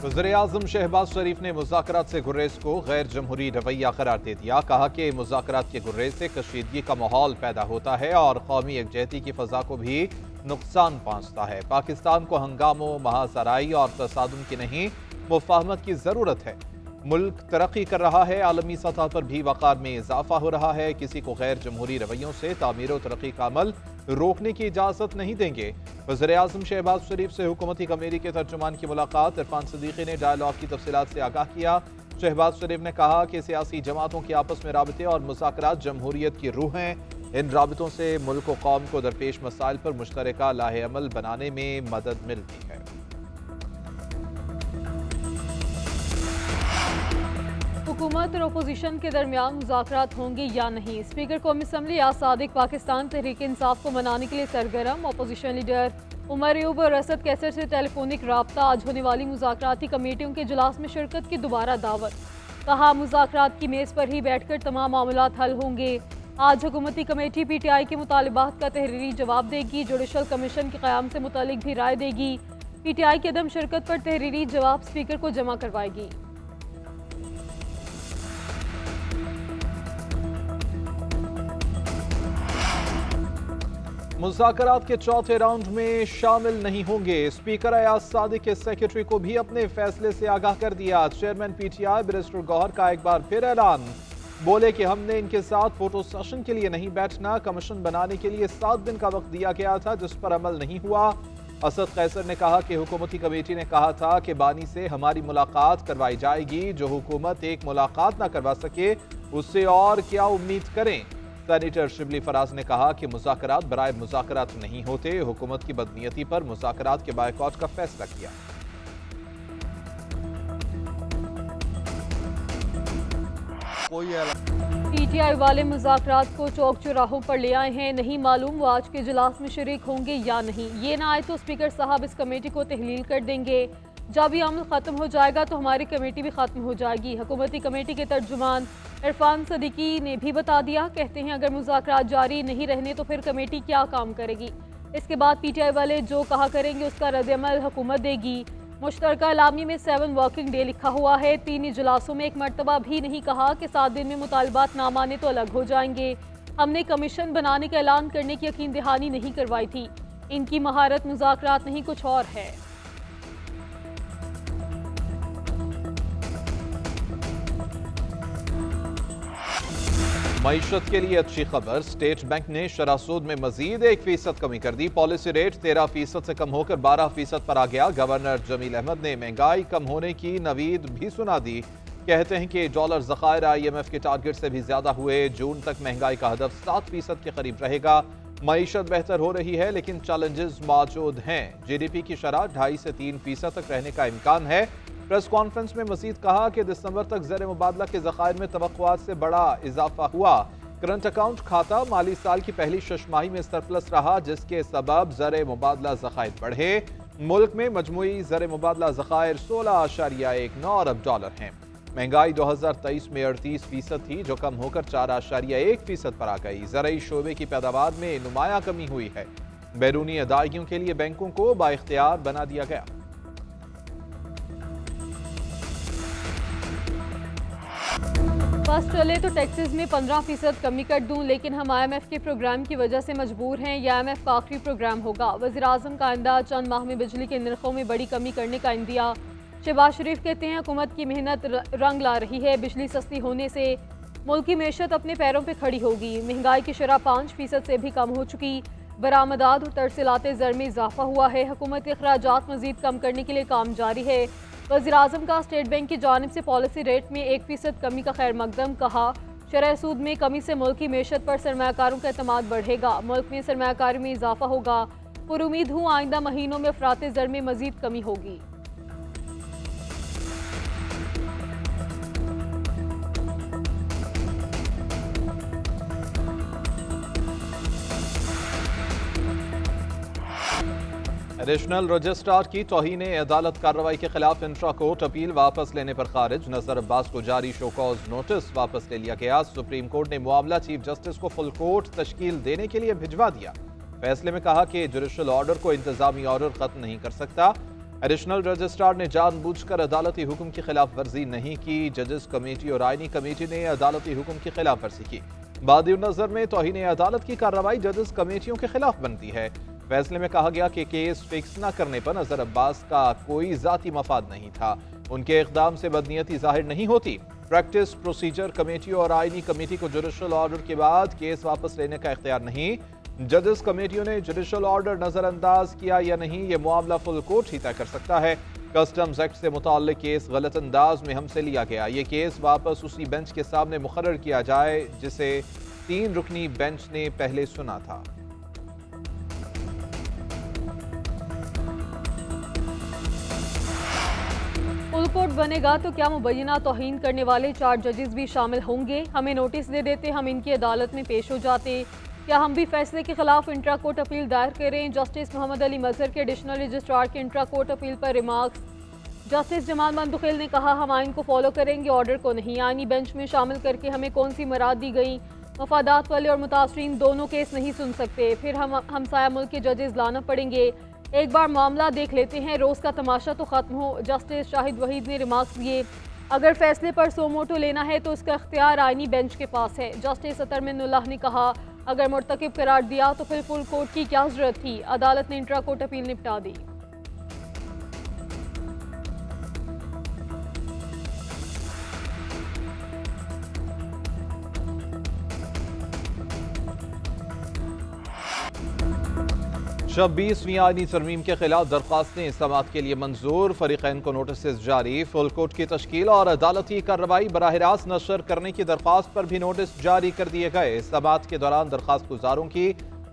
वज़ीर-ए-आज़म शहबाज शरीफ ने मुज़ाकरात से गुर्रेज को गैर जमहूरी रवैया करार दे दिया। कहा कि मुज़ाकरात के गुर्रेज से कशीदगी का माहौल पैदा होता है और कौमी यकजहती की फ़ज़ा को भी नुकसान पहुँचता है। पाकिस्तान को हंगामों, महासराई और तसादुम की नहीं, मुफ़ाहमत की ज़रूरत है। मुल्क तरक्की कर रहा है, आलमी सतह पर भी वक़ार में इजाफा हो रहा है। किसी को गैर जमहूरी रवैयों से तामीर और तरक्की का अमल रोकने की इजाज़त नहीं देंगे। वज़ीर-ए-आज़म शहबाज शरीफ से हुकूमती कमेटी के तर्जुमान की मुलाकात। इरफान सिद्दीकी ने डायलॉग की तफसीलात से आगाह किया। शहबाज शरीफ ने कहा कि सियासी जमातों के आपस में राबते और मुज़ाकरात जमहूरियत की रूह हैं। इन राबतों से मुल्क व कौम को दरपेश मसाइल पर मुश्तरका लाहे अमल बनाने में मदद मिलती है। हुकूमत और अपोजिशन के दरमियान मुज़ाकरात होंगे या नहीं। स्पीकर कौमी असम्बली याद सादिक पाकिस्तान तहरीक इंसाफ को मनाने के लिए सरगर्म। अपोजिशन लीडर उमर अयूब और असद कैसर से टेलीफोनिक राब्ता। आज होने वाली मुज़ाकराती कमेटियों के इजलास में शिरकत की दोबारा दावत। कहा मुज़ाकरात की मेज़ पर ही बैठकर तमाम मामलात हल होंगे। आज हुकूमती कमेटी PTI के मुतालिबात का तहरीरी जवाब देगी। जुडिशल कमीशन के क़याम से मुतालिक भी राय देगी। PTI की अदम शिरकत पर तहरीरी जवाब स्पीकर को जमा करवाएगी। मुज़ाकरात के चौथे राउंड में शामिल नहीं होंगे। स्पीकर अयाज सादिक के सेक्रेटरी को भी अपने फैसले से आगाह कर दिया। चेयरमैन PTI बैरिस्टर गौहर का एक बार फिर ऐलान। बोले कि हमने इनके साथ फोटो सेशन के लिए नहीं बैठना। कमीशन बनाने के लिए 7 दिन का वक्त दिया गया था, जिस पर अमल नहीं हुआ। असद कैसर ने कहा कि हुकूमती कमेटी ने कहा था कि बानी से हमारी मुलाकात करवाई जाएगी। जो हुकूमत एक मुलाकात ना करवा सके उससे और क्या उम्मीद करें। सेनेटर शिबली फराज ने कहा कि मुज़ाकरात बराए मुज़ाकरात नहीं होते। हुकूमत की बदनीयती पर मुज़ाकरात के बायकॉट का फैसला किया। PTI वाले मुज़ाकरात को चौक चौराहों पर ले आए हैं। नहीं मालूम वो आज के इजलास में शरीक होंगे या नहीं। ये ना आए तो स्पीकर साहब इस कमेटी को तहलील कर देंगे। जब ये अमल ख़त्म हो जाएगा तो हमारी कमेटी भी ख़त्म हो जाएगी। हुकूमती कमेटी के तर्जुमान इरफान सिद्दीकी ने भी बता दिया। कहते हैं अगर मुज़ाकरात जारी नहीं रहने तो फिर कमेटी क्या काम करेगी। इसके बाद PTI वाले जो कहा करेंगे उसका रद्द-ए-अमल हुकूमत देगी। मुश्तरका एलामी में 7 वर्किंग डे लिखा हुआ है। 3 इजलासों में एक मरतबा भी नहीं कहा कि 7 दिन में मुतालबात ना माने तो अलग हो जाएंगे। हमने कमीशन बनाने का ऐलान करने की यकीन दहानी नहीं करवाई थी। इनकी महारत मुज़ाकरात नहीं कुछ और है। मईशत के लिए अच्छी खबर। स्टेट बैंक ने शरह सूद में मजीद 1% कमी कर दी। पॉलिसी रेट 13% से कम होकर 12% पर आ गया। गवर्नर जमील अहमद ने महंगाई कम होने की नवीद भी सुना दी। कहते हैं कि डॉलर ज़खायर IMF के टारगेट से भी ज्यादा हुए। जून तक महंगाई का हदफ 7% के करीब रहेगा। मईशत बेहतर हो रही है लेकिन चैलेंजेस मौजूद हैं। GDP की शरह 2.5 से 3% तक रहने का इम्कान है। प्रेस कॉन्फ्रेंस में मजीद कहा कि दिसंबर तक ज़र मुबादला के ज़खायर में तवक्कुआत से बड़ा इजाफा हुआ। करंट अकाउंट खाता माली साल की पहली शशमाही में सरप्लस रहा, जिसके सबब ज़र मुबादला ज़खायर बढ़े। मुल्क में मजमूई ज़र मुबादला ज़खायर 16.19 अरब डॉलर हैं। महंगाई 2023 में 38% थी, जो कम होकर 4.1% पर आ गई। ज़रई शोबे की पैदावार में नुमाया कमी हुई है। बैरूनी अदायगियों के लिए बैंकों को बाइख्तियार बना दिया गया। बस चले तो टैक्सेस में 15% कमी कर दूं, लेकिन हम IMF के प्रोग्राम की वजह से मजबूर हैं। यह IMF का आखिरी प्रोग्राम होगा। वज़ीर-ए-आज़म का आइंदा चंद माह में बिजली के नरखों में बड़ी कमी करने का इंदिया। शहबाज शरीफ कहते हैं हुकूमत की मेहनत रंग ला रही है। बिजली सस्ती होने से मुल्क की मैशत अपने पैरों पर खड़ी होगी। महंगाई की शरह 5% से भी कम हो चुकी। बरामदात और तरसीलाते ज़र में इजाफा हुआ है। हुकूमत के अखराजात मजीद कम करने के लिए काम जारी है। वज़ीर-ए-आज़म का स्टेट बैंक की जानिब से पॉलिसी रेट में 1% कमी का खैर मकदम। कहा शरह सूद में कमी से मुल्क की मैशत पर सरमायाकारों का एतमाद बढ़ेगा। मुल्क में सरमायाकारी में इजाफा होगा। पुरुमीद हूँ आइंदा महीनों में अफराते ज़र में मजीद कमी होगी। एडिशनल रजिस्ट्रार की तौहीन अदालत कार्रवाई के खिलाफ इंट्रा कोर्ट अपील वापस लेने पर खारिज। नजर अब्बास को जारी शोकॉज नोटिस वापस ले लिया गया। सुप्रीम कोर्ट ने मामला चीफ जस्टिस को फुल कोर्ट तश्कील देने के लिए भिजवा दिया। फैसले में कहा कि जुडिशल ऑर्डर को इंतजामी ऑर्डर खत्म नहीं कर सकता। एडिशनल रजिस्ट्रार ने जानबूझकर अदालती हुक्म की खिलाफ वर्जी नहीं की। जजेस कमेटी और आईनी कमेटी ने अदालती हुक्म की खिलाफ वर्जी की। बाद नजर में तौहीन अदालत की कार्रवाई जजेस कमेटियों के खिलाफ बनती है। फैसले में कहा गया कि केस फिक्स न करने पर नजर अब्बास का कोई जाती मफाद नहीं था। उनके इकदाम से बदनीयती जाहिर नहीं होती। प्रैक्टिस प्रोसीजर कमेटी और आईनी कमेटी को जुडिशल ऑर्डर के बाद केस वापस लेने का इख्तियार नहीं। जजेस कमेटियों ने जुडिशल ऑर्डर नजरअंदाज किया या नहीं, ये मामला फुल कोर्ट ही तय कर सकता है। कस्टम्स एक्ट से मुताल्लिक केस गलत अंदाज में हमसे लिया गया। ये केस वापस उसी बेंच के सामने मुकर्रर किया जाए जिसे 3 रुकनी बेंच ने पहले सुना था। फुल कोर्ट बनेगा तो क्या मुबैना तौहीन करने वाले 4 जजेस भी शामिल होंगे? हमें नोटिस दे देते, हम इनकी अदालत में पेश हो जाते। क्या हम भी फैसले के खिलाफ इंट्रा कोर्ट अपील दायर करें? जस्टिस मोहम्मद अली मजहर के एडिशनल रजिस्ट्रार के इंट्रा कोर्ट अपील पर रिमार्क्स। जस्टिस जमाल मंदुखेल ने कहा, हम आइन को फॉलो करेंगे, ऑर्डर को नहीं। आइनी बेंच में शामिल करके हमें कौन सी मराद दी गई? मफादात वाले और मुतासरीन दोनों केस नहीं सुन सकते, फिर हम हमसाया मुल्क के जजेस लाना पड़ेंगे। एक बार मामला देख लेते हैं, रोज़ का तमाशा तो ख़त्म हो। जस्टिस शाहिद वहीद ने रिमार्क्स दिए, अगर फैसले पर सोमोटो लेना है तो इसका इख्तियार आइनी बेंच के पास है। जस्टिस अतर मिन्नुल्लाह ने कहा, अगर मुर्तकिब करार दिया तो फिर फुल कोर्ट की क्या जरूरत थी? अदालत ने इंट्रा कोर्ट अपील निपटा दी। छब्बीसवीं आईनी तरमीम के खिलाफ दरख्वास्तें समाअत के लिए मंजूर। फरीकैन को नोटिस जारी। फुल कोर्ट की तश्कील और अदालती कार्रवाई बराह रास्त नशर करने की दरख्वास्त पर भी नोटिस जारी कर दिए गए। समाअत के दौरान दरख्वास्त गुजारों की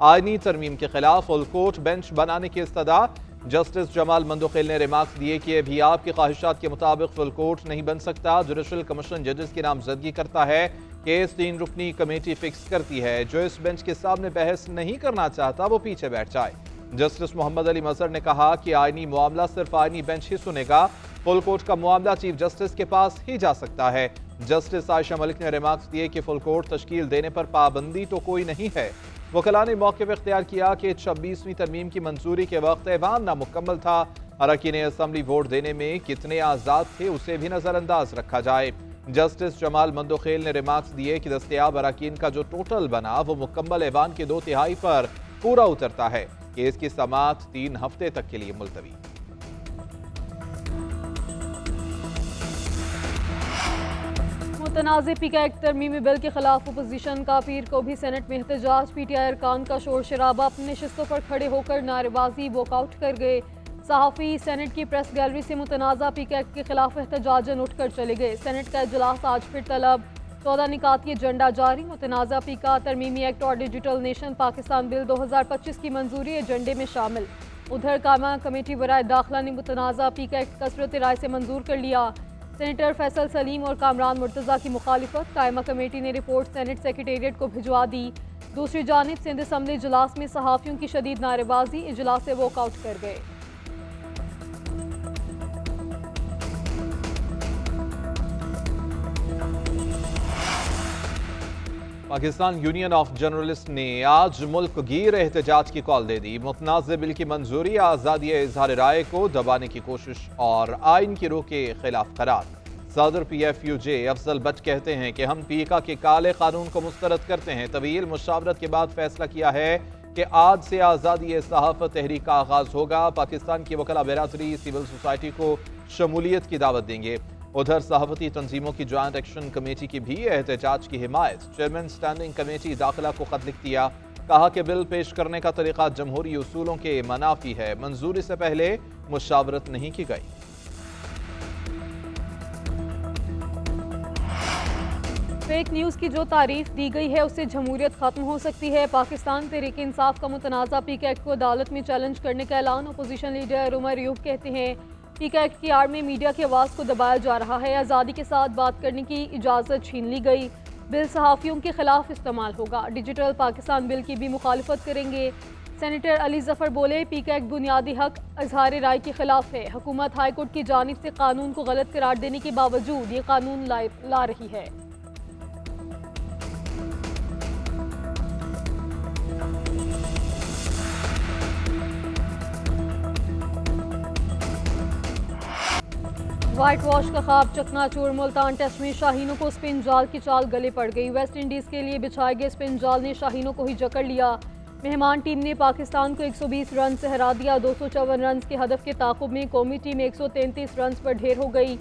आईनी तरमीम के खिलाफ फुल कोर्ट बेंच बनाने की इस्तदा। जस्टिस जमाल मंदुखेल ने रिमार्क्स दिए कि अभी आपकी ख्वाहिशात के मुताबिक फुल कोर्ट नहीं बन सकता। जुडिशल कमीशन जजेस की नामजदगी करता है, केस 3 रुकनी कमेटी फिक्स करती है। जो इस बेंच के सामने बहस नहीं करना चाहता वो पीछे बैठ जाए। जस्टिस मोहम्मद अली मजहर ने कहा कि आईनी मामला सिर्फ आईनी बेंच ही सुनेगा। फुल कोर्ट का मामला चीफ जस्टिस के पास ही जा सकता है। जस्टिस आयशा मलिक ने रिमार्क्स दिए कि फुल कोर्ट तश्कील देने पर पाबंदी तो कोई नहीं है। वकला ने मौके पर इख्तियार किया कि 26वीं तरमीम की मंजूरी के वक्त ऐवान नामुकम्मल था। अरकान असम्बली वोट देने में कितने आज़ाद थे उसे भी नजरअंदाज रखा जाए। जस्टिस जमाल मंदुखेल ने रिमार्क्स दिए कि दस्तयाब अरकान का जो टोटल बना वो मुकम्मल ऐवान के 2/3 पर पूरा उतरता है। केस की समाअत 3 हफ्ते तक के लिए मुलतवी। मुतनाज़ पीका एक्ट तरमीमी बिल के खिलाफ अपोजिशन का पीर को भी सेनेट में एहतजाज। पीटीआई अरकान का शोर शराबा, अपनी नशिस्तों पर खड़े होकर नारेबाजी वॉकआउट कर गए। सहाफ़ी सेनेट की प्रेस गैलरी से मुतनाज़ा पीका एक्ट के खिलाफ एहतजाजन उठकर चले गए। सेनेट का इजलास आज फिर तलब। 14 निकात की एजेंडा जारी। मुतनाज़ा पीका तरमीमी एक्ट और डिजिटल नेशन पाकिस्तान बिल 2025 की मंजूरी एजेंडे में शामिल। उधर कायमा कमेटी बराए दाखिला ने मुतनाज़ा पीका एक्ट कसरत राय से मंजूर कर लिया। सेनेटर फैसल सलीम और कामरान मुर्तज़ा की मुखालिफत। कायमा कमेटी ने रिपोर्ट सेनेट सेक्रेटेरिएट को भिजवा दी। दूसरी जानिब सिंध असम्बली इजलास में सहाफ़ियों की शदीद नारेबाजी, इजलास से वॉकआउट कर गए। पाकिस्तान यूनियन ऑफ जर्नलिस्ट ने आज मुल्क गिर एहतजाज की कॉल दे दी। मुतनाज़ बिल की मंजूरी आज़ादी इज़हार राय को दबाने की कोशिश और आइन की रूह के खिलाफ करार। सदर PFUJ अफजल बट कहते हैं कि हम पीका के काले कानून को मुस्तरद करते हैं। तवील मुशावरत के बाद फैसला किया है कि आज से आज़ादी सहाफ़त तहरीक का आगाज होगा। पाकिस्तान की वकला बिरादरी सिविल सोसाइटी को शमूलियत की दावत देंगे। उधर सहाफती तंजीमों की जॉइंट एक्शन कमेटी की भी एहतजाज की हिमायत। चेयरमैन स्टैंडिंग कमेटी दाखिला को खत लिख दिया। कहा कि बिल पेश करने का तरीका जमहूरी उसूलों के मनाफी है। मंजूरी से पहले मुशावरत नहीं की गई। फेक न्यूज़ की जो तारीफ दी गई है उससे जमहूरियत खत्म हो सकती है। पाकिस्तान तहरीक इंसाफ का मुतनाज़ा पीका एक्ट को अदालत में चैलेंज करने का ऐलान। अपोजिशन लीडर उमर यूब कहते हैं पीका एक्ट की आड़ में मीडिया की आवाज़ को दबाया जा रहा है। आज़ादी के साथ बात करने की इजाज़त छीन ली गई। बिल सहाफ़ियों के खिलाफ इस्तेमाल होगा। डिजिटल पाकिस्तान बिल की भी मुखालिफत करेंगे। सेनेटर अली जफ़र बोले पीका एक्ट बुनियादी हक इज़हार राय के खिलाफ है। हुकूमत हाईकोर्ट की जानिब से कानून को गलत करार देने के बावजूद ये कानून ला रही है। व्हाइट वॉश का ख्वाब चकनाचूर। मुल्तान टेस्ट में शाहीनों को स्पिन जाल की चाल गले पड़ गई। वेस्ट इंडीज के लिए बिछाए गए स्पिन जाल ने शाहीनों को ही जकड़ लिया। मेहमान टीम ने पाकिस्तान को 120 रन से हरा दिया। 254 रन के हदफ के ताकुब में कौमी टीम 133 रन पर ढेर हो गई।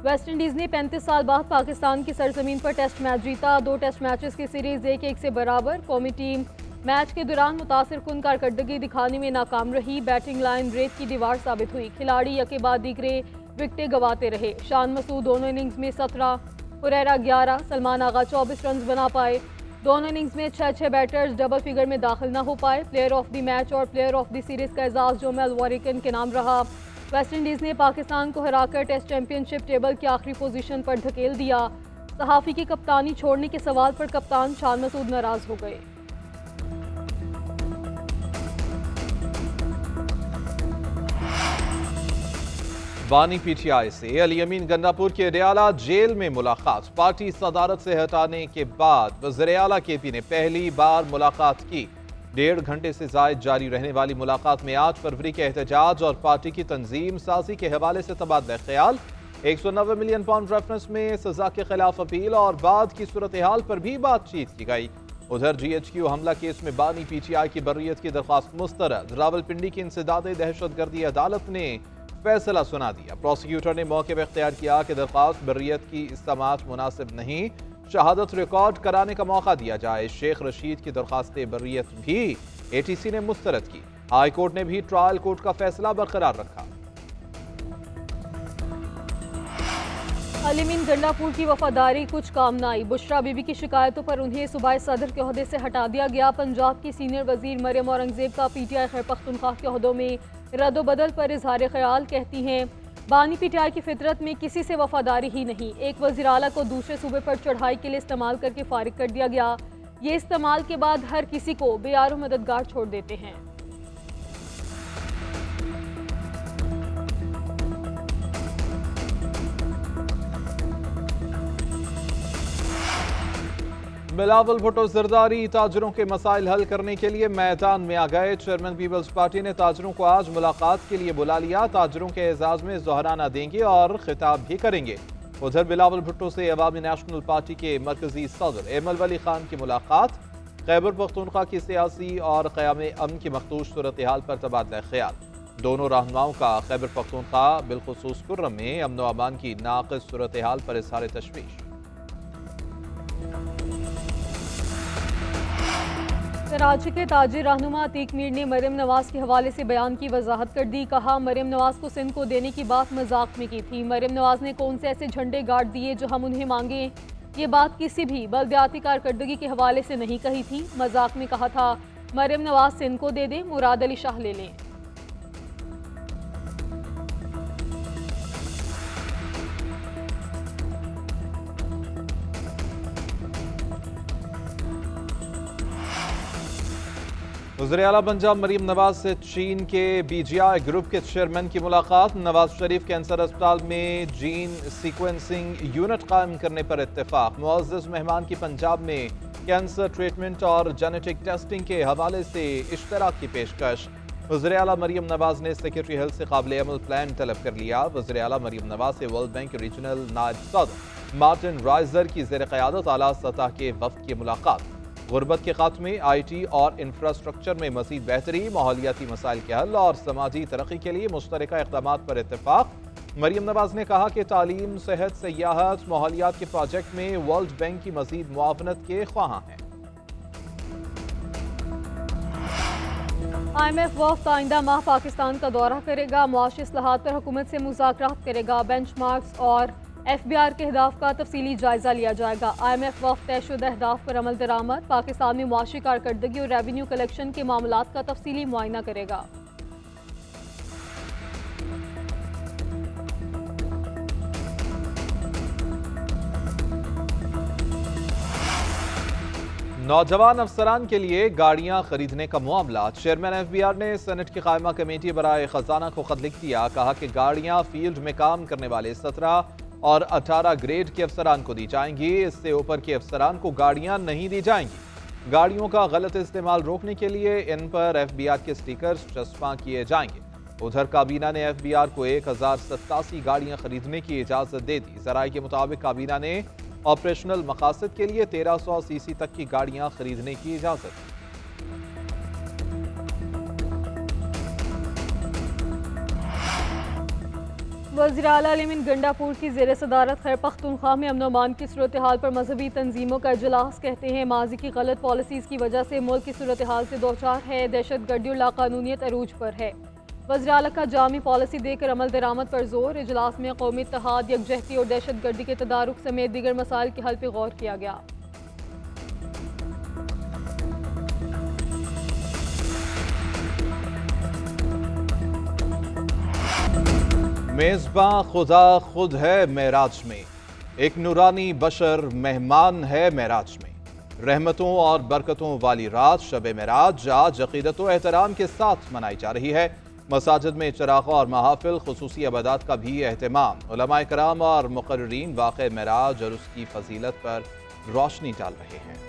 वेस्ट इंडीज ने 35 साल बाद पाकिस्तान की सरजमीन पर टेस्ट मैच जीता। 2 टेस्ट मैचेस की सीरीज 1-1 से बराबर। कौमी टीम मैच के दौरान मुतासिर कुन कारकर्दगी दिखाने में नाकाम रही। बैटिंग लाइन रेत की दीवार साबित हुई। खिलाड़ी यके बाद दीगरे विकेटें गंवाते रहे। शान मसूद दोनों इनिंग्स में 17, हुरैरा 11, सलमान आगा 24 रन बना पाए। दोनों इनिंग्स में 6 बैटर्स डबल फिगर में दाखिल न हो पाए। प्लेयर ऑफ द मैच और प्लेयर ऑफ द सीरीज का एजाज जोमेल वारिकन के नाम रहा। वेस्ट इंडीज ने पाकिस्तान को हराकर टेस्ट चैंपियनशिप टेबल की आखिरी पोजीशन पर धकेल दिया। सहाफ़ी की कप्तानी छोड़ने के सवाल पर कप्तान शान मसूद नाराज हो गए। बानी पीटीआई से अली अमीन गंडापुर के रियाला जेल में मुलाकात। पार्टी सदारत से हटाने के बाद वज़ीर आला केपी ने पहली बार मुलाकात की। 1.5 घंटे से जायद जारी रहने वाली मुलाकात में 8 फरवरी के एहतजाज और पार्टी की तंजीम साजी के हवाले से तबादला ख्याल, 190 मिलियन पाउंड रेफरेंस में सजा के खिलाफ अपील और बाद की सूरत हाल पर भी बातचीत की गई। उधर GHQ हमला केस में बानी पीटीआई की बर्रियत की दरख्वास्त मुस्तरद। रावलपिंडी की इंसदाद दहशतगर्दी अदालत ने फैसला सुना दिया। प्रोसिक्यूटर ने मौके पर इख्तियार किया कि दरख्वास्त बर्रियत की इस्तेमाल मुनासिब नहीं, शहादत रिकॉर्ड कराने का मौका दिया जाए। शेख रशीद की दरख्वास्त बर्रियत भी ATC ने मुस्तरद की। हाई कोर्ट ने भी ट्रायल कोर्ट का फैसला बरकरार रखा। अली अमीन गंडापुर की वफादारी कुछ काम न आई। बुशरा बीबी की शिकायतों पर उन्हें सूबाई सदर के ओहदे से हटा दिया गया। पंजाब की सीनियर वजीर मरियम औरंगजेब का PTI खैबर पख्तूनख्वा के ओहदों में रद्दोबदल पर इजहार ख्याल। कहती हैं बानी पीटीआई की फितरत में किसी से वफादारी ही नहीं। एक वज़ीर आला को दूसरे सूबे पर चढ़ाई के लिए इस्तेमाल करके फारिग कर दिया गया। ये इस्तेमाल के बाद हर किसी को बेयारो मददगार छोड़ देते हैं। बिलावल भुट्टो जरदारी ताजरों के मसाइल हल करने के लिए मैदान में आ गए। चेयरमैन पीपल्स पार्टी ने ताजरों को आज मुलाकात के लिए बुला लिया। ताजरों के एजाज में जोहराना देंगे और खिताब भी करेंगे। उधर बिलावल भुट्टो से अवामी नेशनल पार्टी के मरकजी सदर एमल वली खान की मुलाकात। खैबर पख्तूनख्वा की सियासी और क़याम अमन की मखदूश सूरत हाल पर तबादला ख्याल। दोनों रहनुमाओं का खैबर पख्तूनख्वा बिलखुसूस कुर्रम में अमन व अमान की नाक़िस सूरत हाल पर इज़हार तशवीश। कराची के ताजिर रहनुमा अतीक मीर ने मरियम नवाज के हवाले से बयान की वजाहत कर दी। कहा मरियम नवाज को सिंध को देने की बात मजाक में की थी। मरियम नवाज ने कौन से ऐसे झंडे गाड़ दिए जो हम उन्हें मांगे। ये बात किसी भी बलदियाती कारकर्दगी के हवाले से नहीं कही थी। मजाक में कहा था मरियम नवाज सिंध को दे दें, मुराद अली शाह ले लें। वज़ीर आला पंजाब मरियम नवाज से चीन के BGI ग्रुप के चेयरमैन की मुलाकात। नवाज शरीफ कैंसर अस्पताल में जीन सीक्वेंसिंग यूनिट कायम करने पर इत्तेफाक। मुअज़्ज़ज़ मेहमान की पंजाब में कैंसर ट्रीटमेंट और जेनेटिक टेस्टिंग के हवाले से इश्तराक की पेशकश। वज़ीर आला मरियम नवाज ने सेक्रेटरी हेल्थ से काबिल अमल प्लान तलब कर लिया। वज़ीर आला मरियम नवाज से वर्ल्ड बैंक रीजनल नायब सदर मार्टिन राइजर की ज़ेर क़यादत आला सतह के वफ़द की मुलाकात। गुर्बत के खात्मे, IT और इंफ्रास्ट्रक्चर में मज़ीद बेहतरी, माहौलियाती मसाइल के हल और समाजी तरक्की के लिए मुश्तरका इक़दामात पर इत्तेफाक। मरियम नवाज ने कहा कि तालीम, सेहत, सयाहत, माहौलियात के प्रोजेक्ट में वर्ल्ड बैंक की मज़ीद मुआवनत के ख्वाहां हैं। IMF वफ़द आइंदा माह पाकिस्तान का दौरा करेगा। मुआशी इस्लाहात पर हुकूमत से मुज़ाकरात करेगा। बेंचमार्क्स और FBR के अहदाफ का तफसीली जायजा लिया जाएगा। IMF वफ़द तयशुदा अहदाफ पर अमल दरामद, पाकिस्तान में मुआशी कारकर्दगी और रेवेन्यू कलेक्शन के मामलात का तफसीली मुआयना करेगा। नौजवान अफसरान के लिए गाड़ियां खरीदने का मामला। चेयरमैन FBR ने सेनेट की कायमा कमेटी बराए खजाना को खत लिख दिया। कहा कि गाड़ियां फील्ड में काम करने वाले 17 और 18 ग्रेड के अफसरान को दी जाएंगी। इससे ऊपर के अफसरान को गाड़ियां नहीं दी जाएंगी। गाड़ियों का गलत इस्तेमाल रोकने के लिए इन पर FBR के स्टिकर्स चस्पा किए जाएंगे। उधर काबीना ने FBR को 1087 गाड़ियां खरीदने की इजाजत दे दी। ज़राए के मुताबिक काबीना ने ऑपरेशनल मकासद के लिए 1300 सीसी तक की गाड़ियां खरीदने की इजाजत दी। वज़ीर आला लिमिन गंडापुर की ज़ेर सदारत खैर पख्तूनख्वा में अमन अमान की सूरत हाल पर मजहबी तंजीमों का इजलास। कहते हैं माजी की गलत पॉलिसीज़ की वजह से मुल्क की सूरत हाल से दो चार है, दहशत गर्दी और लाकानूनियत अरूज पर है। वज़ीर आला का जामी पॉलिसी देकर अमल दरामद पर जोर। इजलास में कौमी इत्तेहाद, यकजहती और दहशत गर्दी के तदारुक समेत दीगर मसाइल के हल पर गौर किया गया। मेज़बां खुदा खुद है मेराज में, एक नूरानी बशर मेहमान है मेराज में। रहमतों और बरकतों वाली रात शब मेराज आज अकीदत व एहतराम के साथ मनाई जा रही है। मसाजिद में चराग़ों और महाफिल खुसूसी इबादत का भी एहतमाम। उलमाए कराम और मुक़र्रिरीन वाक़े मेराज और उसकी फजीलत पर रोशनी डाल रहे हैं।